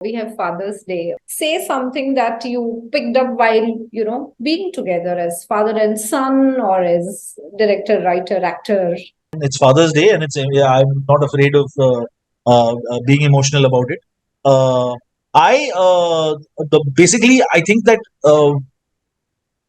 We have Father's Day. Say something that you picked up while, being together as father and son or as director, writer, actor. It's Father's Day, and I'm not afraid of being emotional about it. Uh, basically I think that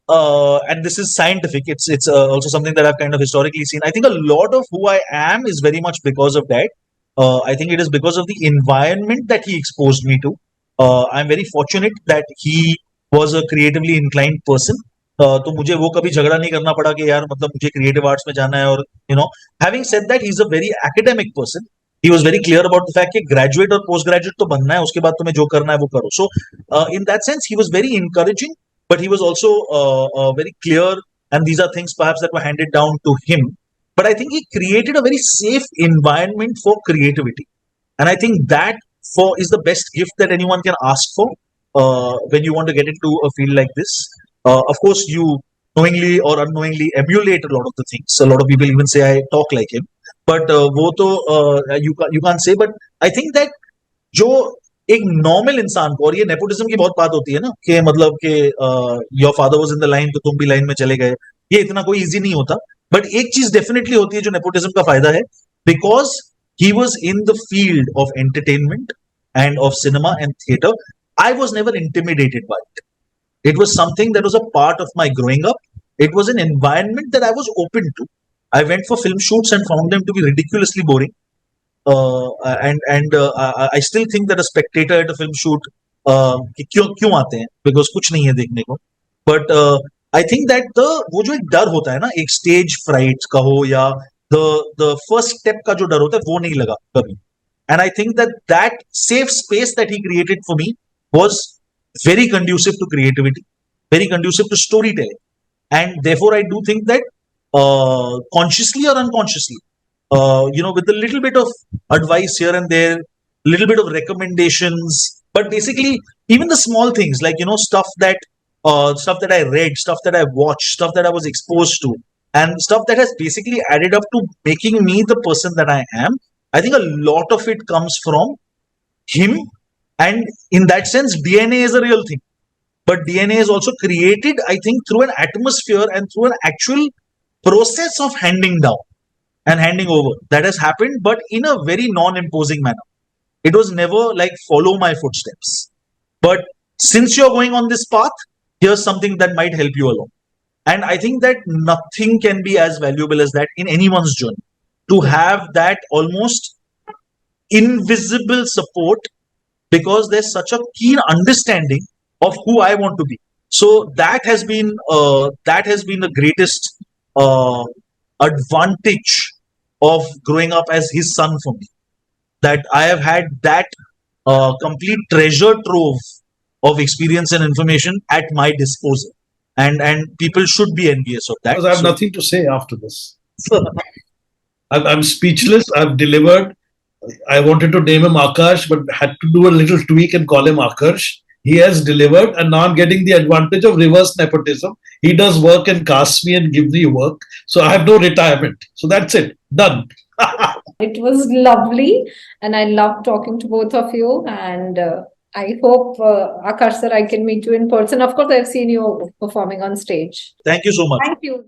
and this is scientific. It's also something that I've kind of historically seen. I think a lot of who I am is very much because of that. I think it is because of the environment that he exposed me to. I'm very fortunate that he was a creatively inclined person. तो मुझे वो कभी झगड़ा नहीं करना पड़ा कि यार मतलब मुझे क्रिएटिव आर्ट्स में जाना है और having said that he is a very academic person. He was very clear about the fact कि ग्रेजुएट और पोस्ट ग्रेजुएट तो बनना है, उसके बाद तुम्हें जो करना है वो करो. So in that sense he was very encouraging, but he was also very clear, and these are things perhaps that were handed down to him. But I think he created a very safe environment for creativity, and I think that for is the best gift that anyone can ask for when you want to get into a field like this. Of course, you knowingly or unknowingly emulate a lot of the things. A lot of people even say I talk like him, but वो तो you can't say. But I think that जो एक normal इंसान को, और ये nepotism की बहुत बात होती है ना कि मतलब कि your father was in the line तो तुम भी लाइन में चले गए, ये इतना कोई इजी नहीं होता. बट एक चीज डेफिनेटली होती है जो नेपोटिज्म का फायदा है, because he was in the field of entertainment end of cinema and theatre. I was never intimidated bye it. It was something that was a part of my growing up. It was an environment that I was open to. I went for film shoots and found them to be ridiculously boring. I still think that a spectator at a film shoot कि क्यों आते हैं, because कुछ नहीं है देखने को. But I think that the वो जो एक डर होता है ना, एक स्टेज फ्राइट का हो या द फर्स्ट स्टेप का जो डर होता है वो नहीं लगा कभी. And I think that safe space that he created for me was very conducive to creativity, very conducive to storytelling. And therefore, I do think that consciously or unconsciously, with a little bit of advice here and there, little bit of recommendations, but basically, even the small things like, stuff that I read, stuff that I watched, stuff that I was exposed to, and stuff that has basically added up to making me the person that I am. I think a lot of it comes from him. And in that sense, DNA is a real thing. But DNA is also created, I think, through an atmosphere and through an actual process of handing down and handing over that has happened, but in a very non-imposing manner. It was never like follow my footsteps. But since you're going on this path, here's something that might help you along. And I think that nothing can be as valuable as that in anyone's journey. To have that almost invisible support, because there's such a keen understanding of who I want to be. So that has been the greatest advantage of growing up as his son for me. That I have had that complete treasure trove of experience and information at my disposal, and people should be envious of that. Because I have nothing to say after this. I'm speechless. I've delivered. I wanted to name him Akash, but had to do a little tweak and call him Akarsh. He has delivered, and now I'm getting the advantage of reverse nepotism. He does work and casts me and gives me work. So I have no retirement. So that's it. Done. It was lovely, and I loved talking to both of you. And I hope, Akash sir, I can meet you in person. Of course, I've seen you performing on stage. Thank you so much. Thank you.